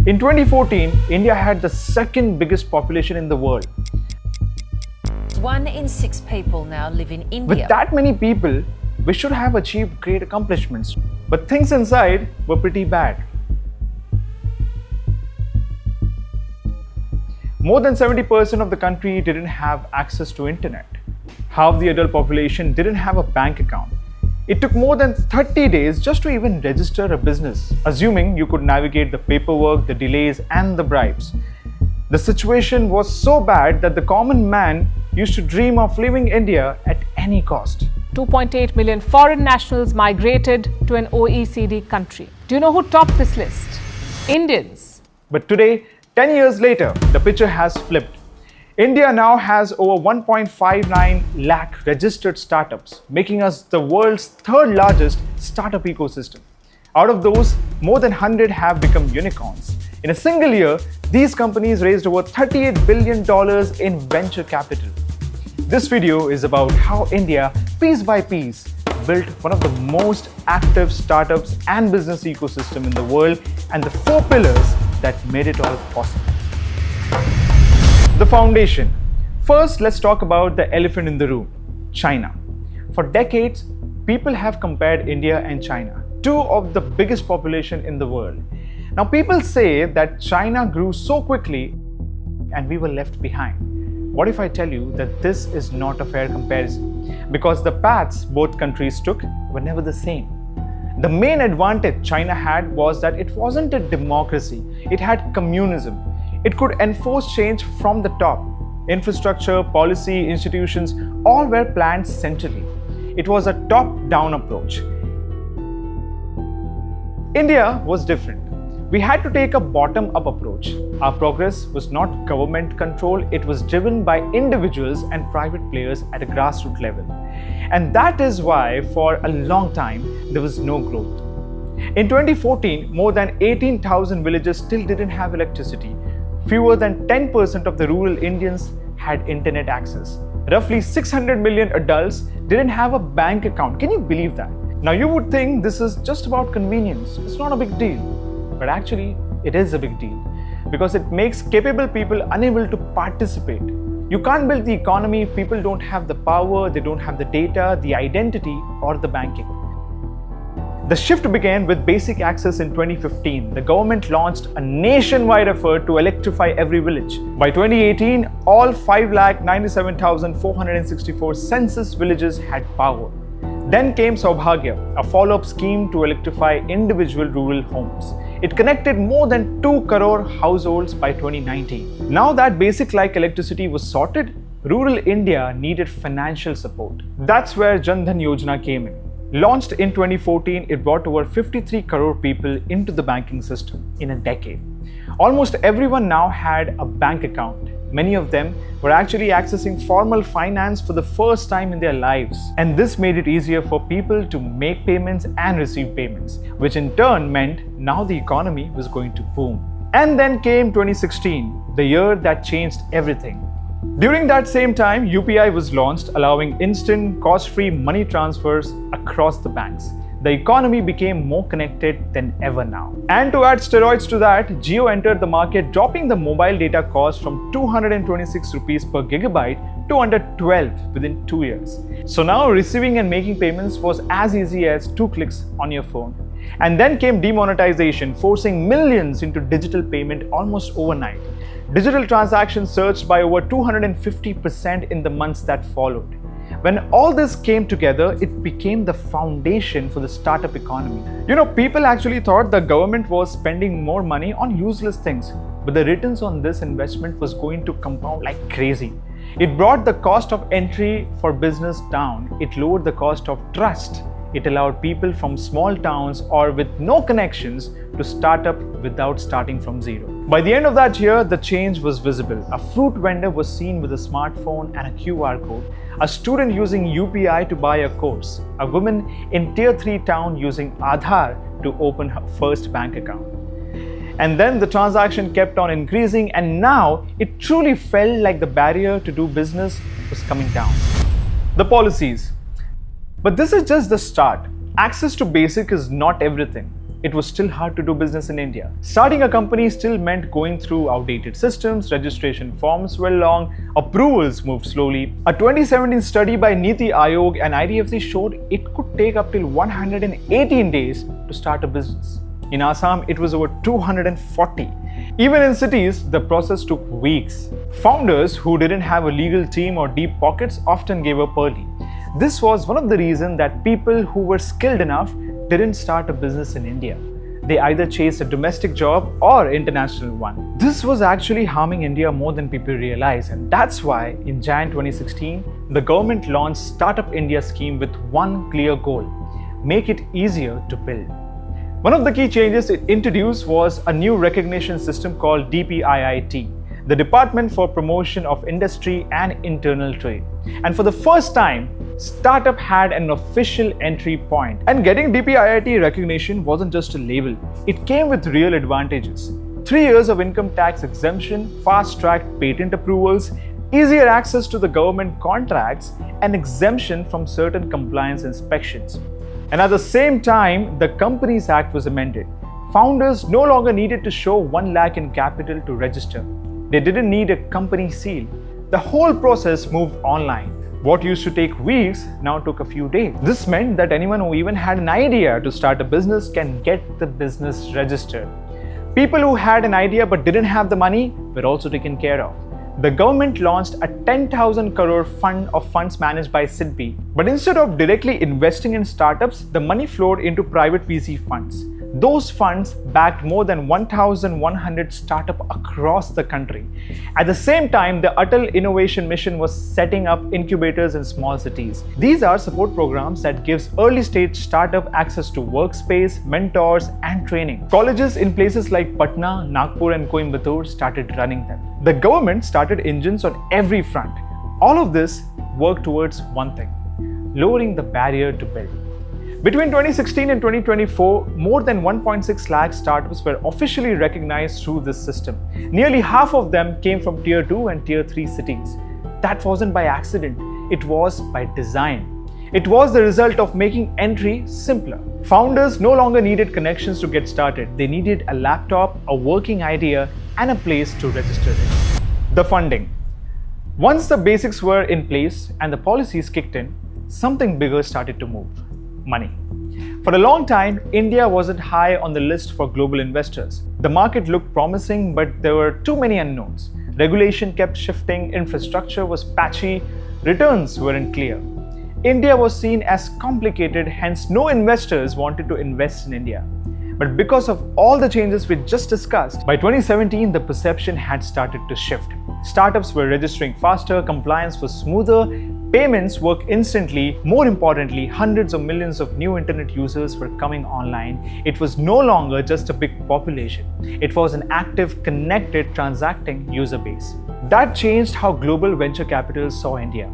In 2014, India had the second biggest population in the world. 1 in 6 people now live in India. With that many people, we should have achieved great accomplishments. But things inside were pretty bad. More than 70% of the country didn't have access to internet. Half the adult population didn't have a bank account. It took more than 30 days just to even register a business, assuming you could navigate the paperwork, the delays, and the bribes. The situation was so bad that the common man used to dream of leaving India at any cost. 2.8 million foreign nationals migrated to an OECD country. Do you know who topped this list? Indians. But today, 10 years later, the picture has flipped. India now has over 1.59 lakh registered startups, making us the world's third largest startup ecosystem. Out of those, more than 100 have become unicorns. In a single year, these companies raised over $38 billion in venture capital. This video is about how India, piece by piece, built one of the most active startups and business ecosystem in the world and the 4 pillars that made it all possible. The foundation. First, let's talk about the elephant in the room, China. For decades, people have compared India and China, 2 of the biggest population in the world. Now, people say that China grew so quickly and we were left behind. What if I tell you that this is not a fair comparison? Because the paths both countries took were never the same. The main advantage China had was that it wasn't a democracy, it had communism. It could enforce change from the top. Infrastructure, policy, institutions, all were planned centrally. It was a top-down approach. India was different. We had to take a bottom-up approach. Our progress was not government control, it was driven by individuals and private players at a grassroots level. And that is why, for a long time, there was no growth. In 2014, more than 18,000 villages still didn't have electricity. Fewer than 10% of the rural Indians had internet access. Roughly 600 million adults didn't have a bank account. Can you believe that? Now you would think this is just about convenience. It's not a big deal. But actually, it is a big deal because it makes capable people unable to participate. You can't build the economy if people don't have the power, they don't have the data, the identity, or the banking. The shift began with basic access in 2015. The government launched a nationwide effort to electrify every village. By 2018, all 5,97,464 census villages had power. Then came Saubhagya, a follow-up scheme to electrify individual rural homes. It connected more than 2 crore households by 2019. Now that basic-like electricity was sorted, rural India needed financial support. That's where Dhan Yojana came in. Launched in 2014, it brought over 53 crore people into the banking system in a decade. Almost everyone now had a bank account. Many of them were actually accessing formal finance for the first time in their lives. And this made it easier for people to make payments and receive payments, which in turn meant now the economy was going to boom. And then came 2016, the year that changed everything. During that same time, UPI was launched, allowing instant, cost-free money transfers across the banks. The economy became more connected than ever now. And to add steroids to that, Jio entered the market, dropping the mobile data cost from 226 rupees per gigabyte to under 12 within 2 years. So now receiving and making payments was as easy as 2 clicks on your phone. And then came demonetization, forcing millions into digital payment almost overnight. Digital transactions surged by over 250% in the months that followed. When all this came together, it became the foundation for the startup economy. You know, people actually thought the government was spending more money on useless things, but the returns on this investment was going to compound like crazy. It brought the cost of entry for business down. It lowered the cost of trust. It allowed people from small towns or with no connections to start up without starting from zero. By the end of that year, the change was visible. A fruit vendor was seen with a smartphone and a QR code. A student using UPI to buy a course. A woman in Tier 3 town using Aadhaar to open her first bank account. And then the transaction kept on increasing, and now it truly felt like the barrier to do business was coming down. The policies. But this is just the start. Access to basic is not everything. it was still hard to do business in India. Starting a company still meant going through outdated systems, registration forms were long, approvals moved slowly. A 2017 study by Niti Aayog and IDFC showed it could take up till 118 days to start a business. In Assam, it was over 240. Even in cities, the process took weeks. Founders who didn't have a legal team or deep pockets often gave up early. This was one of the reasons that people who were skilled enough didn't start a business in India. They either chased a domestic job or international one. This was actually harming India more than people realize, and that's why in Jan 2016, the government launched Startup India scheme with one clear goal: make it easier to build. One of the key changes it introduced was a new recognition system called DPIIT, the Department for Promotion of Industry and Internal Trade. And for the first time, startup had an official entry point. And getting DPIIT recognition wasn't just a label, it came with real advantages. 3 years of income tax exemption, fast-tracked patent approvals, easier access to the government contracts, and exemption from certain compliance inspections. And at the same time, the Companies Act was amended. Founders no longer needed to show 1 lakh in capital to register. They didn't need a company seal. The whole process moved online. What used to take weeks now took a few days. This meant that anyone who even had an idea to start a business can get the business registered. People who had an idea but didn't have the money were also taken care of. The government launched a 10,000 crore fund of funds managed by SIDBI. But instead of directly investing in startups, the money flowed into private VC funds. Those funds backed more than 1,100 startups across the country. At the same time, the Atal Innovation Mission was setting up incubators in small cities. These are support programs that gives early stage startup access to workspace, mentors, and training. Colleges in places like Patna, Nagpur, and Coimbatore started running them. The government started engines on every front. All of this worked towards one thing: lowering the barrier to build. Between 2016 and 2024, more than 1.6 lakh startups were officially recognized through this system. Nearly half of them came from Tier 2 and Tier 3 cities. That wasn't by accident, it was by design. It was the result of making entry simpler. Founders no longer needed connections to get started. They needed a laptop, a working idea, and a place to register it. The funding. Once the basics were in place and the policies kicked in, something bigger started to move. Money. For a long time, India wasn't high on the list for global investors. The market looked promising, but there were too many unknowns. Regulation kept shifting, infrastructure was patchy, returns weren't clear. India was seen as complicated, hence no investors wanted to invest in India. But because of all the changes we just discussed, by 2017 the perception had started to shift. Startups were registering faster, compliance was smoother, payments work instantly. More importantly, hundreds of millions of new internet users were coming online. It was no longer just a big population. It was an active, connected, transacting user base. That changed how global venture capital saw India.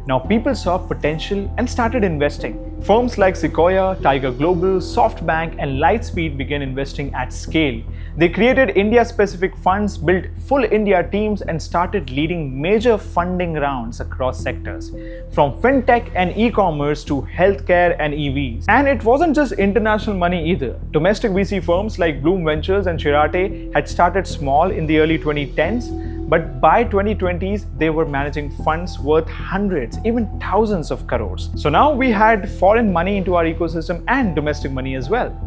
Now people saw potential and started investing. Firms like Sequoia, Tiger Global, SoftBank, and Lightspeed began investing at scale. They created India-specific funds, built full India teams, and started leading major funding rounds across sectors, from fintech and e-commerce to healthcare and EVs. And it wasn't just international money either. Domestic VC firms like Bloom Ventures and Chirate had started small in the early 2010s, but by 2020s, they were managing funds worth hundreds, even thousands of crores. So now we had foreign money into our ecosystem and domestic money as well.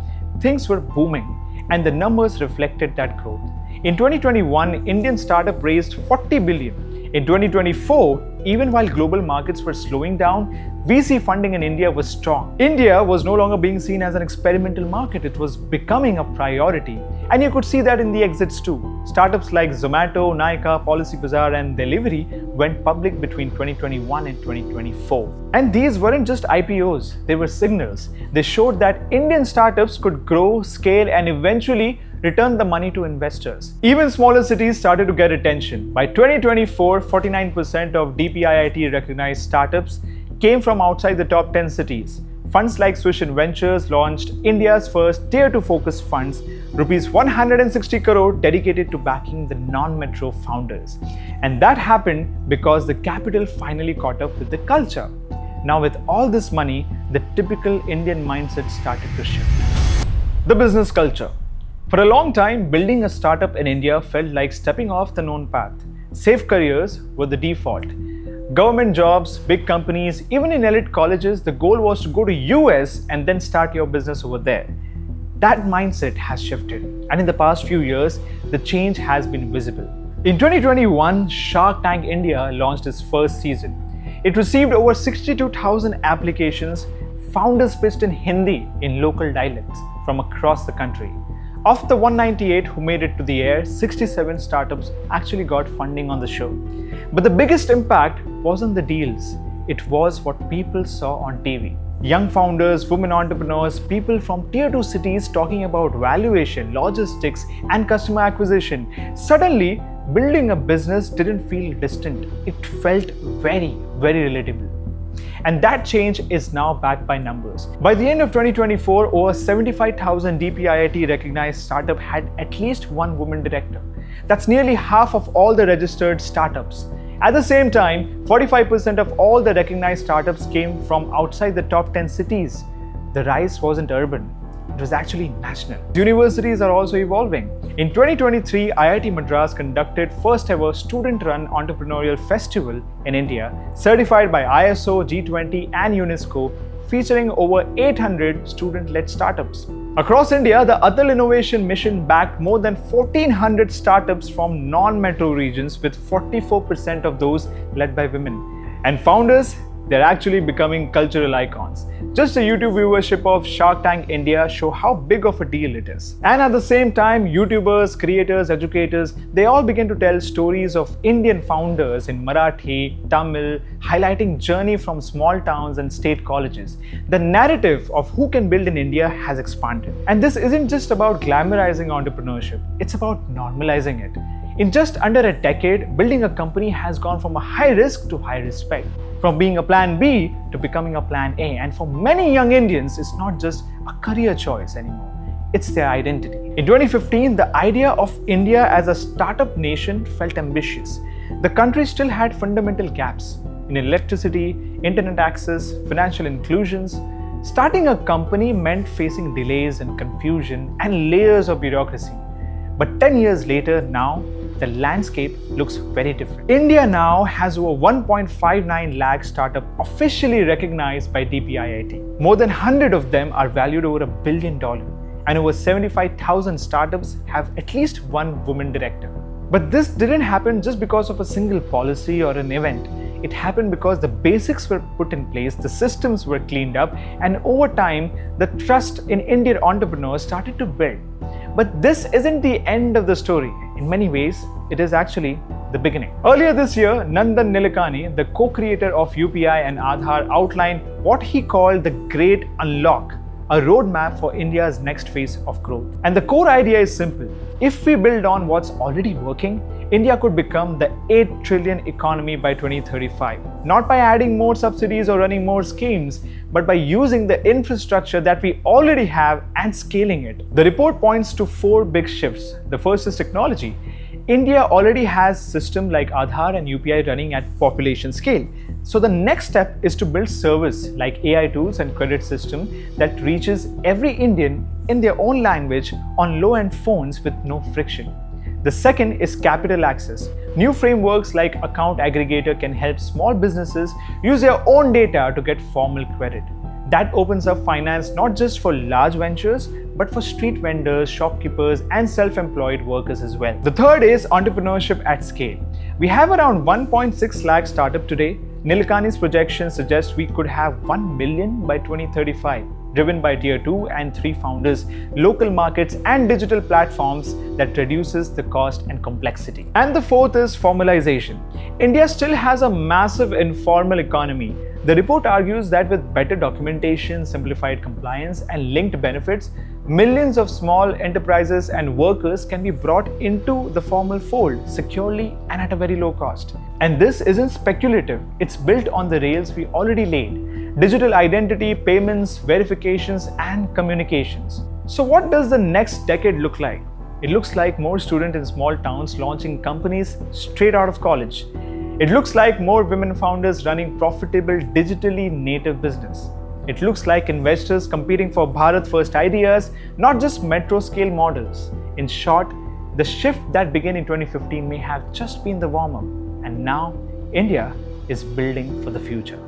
Things were booming, and the numbers reflected that growth. In 2021, Indian startup raised 40 billion. In 2024, even while global markets were slowing down, VC funding in India was strong. India was no longer being seen as an experimental market, it was becoming a priority. And you could see that in the exits too. Startups like Zomato, Nykaa, Policybazaar, and Delivery went public between 2021 and 2024. And these weren't just IPOs, they were signals. They showed that Indian startups could grow, scale, and eventually return the money to investors. Even smaller cities started to get attention. By 2024, 49% of DPIIT recognized startups came from outside the top 10 cities. Funds like Swish Ventures launched India's first Tier 2 focused funds, rupees 160 crore dedicated to backing the non-metro founders. And that happened because the capital finally caught up with the culture. Now with all this money, the typical Indian mindset started to shift. The business culture. For a long time, building a startup in India felt like stepping off the known path. Safe careers were the default. Government jobs, big companies, even in elite colleges, the goal was to go to US and then start your business over there. That mindset has shifted, and in the past few years, the change has been visible. In 2021, Shark Tank India launched its first season. It received over 62,000 applications. Founders pitched in Hindi in local dialects from across the country. Of the 198 who made it to the air, 67 startups actually got funding on the show. But the biggest impact wasn't the deals, it was what people saw on TV. Young founders, women entrepreneurs, people from tier 2 cities talking about valuation, logistics, and customer acquisition. Suddenly, building a business didn't feel distant, it felt very, very relatable. And that change is now backed by numbers. By the end of 2024, over 75,000 DPIIT recognized startups had at least one woman director. That's nearly half of all the registered startups. At the same time, 45% of all the recognized startups came from outside the top 10 cities. The rise wasn't urban, it was actually national. Universities are also evolving. In 2023, IIT Madras conducted first ever student-run entrepreneurial festival in India, certified by ISO, G20 and UNESCO, featuring over 800 student-led startups. Across India, the Atal Innovation Mission backed more than 1,400 startups from non-metro regions, with 44% of those led by women. And founders, they're actually becoming cultural icons. Just the YouTube viewership of Shark Tank India show how big of a deal it is. And at the same time, YouTubers, creators, educators, they all begin to tell stories of Indian founders in Marathi, Tamil, highlighting journey from small towns and state colleges. The narrative of who can build in India has expanded. And this isn't just about glamorizing entrepreneurship, it's about normalizing it. In just under a decade, building a company has gone from a high risk to high respect, from being a plan B to becoming a plan A. And for many young Indians, it's not just a career choice anymore, it's their identity. In 2015, the idea of India as a startup nation felt ambitious. The country still had fundamental gaps in electricity, internet access, financial inclusions. Starting a company meant facing delays and confusion and layers of bureaucracy. But 10 years later, now, the landscape looks very different. India now has over 1.59 lakh startups officially recognized by DPIIT. More than 100 of them are valued over $1 billion, and over 75,000 startups have at least one woman director. But this didn't happen just because of a single policy or an event. It happened because the basics were put in place, the systems were cleaned up, and over time, the trust in Indian entrepreneurs started to build. But this isn't the end of the story. In many ways, it is actually the beginning. Earlier this year, Nandan Nilekani, the co-creator of UPI and Aadhaar, outlined what he called the Great Unlock, a roadmap for India's next phase of growth. And the core idea is simple. If we build on what's already working, India could become the 8 trillion economy by 2035. Not by adding more subsidies or running more schemes, but by using the infrastructure that we already have and scaling it. The report points to 4 big shifts. The first is technology. India already has systems like Aadhaar and UPI running at population scale. So the next step is to build service like AI tools and credit system that reaches every Indian in their own language on low-end phones with no friction. The second is capital access. New frameworks like Account Aggregator can help small businesses use their own data to get formal credit. That opens up finance not just for large ventures, but for street vendors, shopkeepers, and self-employed workers as well. The third is entrepreneurship at scale. We have around 1.6 lakh startups today. Nilekani's projections suggest we could have 1 million by 2035, driven by tier 2 and 3 founders, local markets, and digital platforms that reduces the cost and complexity. And the fourth is formalization. India still has a massive informal economy. The report argues that with better documentation, simplified compliance, and linked benefits, millions of small enterprises and workers can be brought into the formal fold securely and at a very low cost. And this isn't speculative, it's built on the rails we already laid: digital identity, payments, verifications, and communications. So what does the next decade look like? It looks like more students in small towns launching companies straight out of college. It looks like more women founders running profitable digitally native business. It looks like investors competing for Bharat First ideas, not just metro scale models. In short, the shift that began in 2015 may have just been the warm up, and now India is building for the future.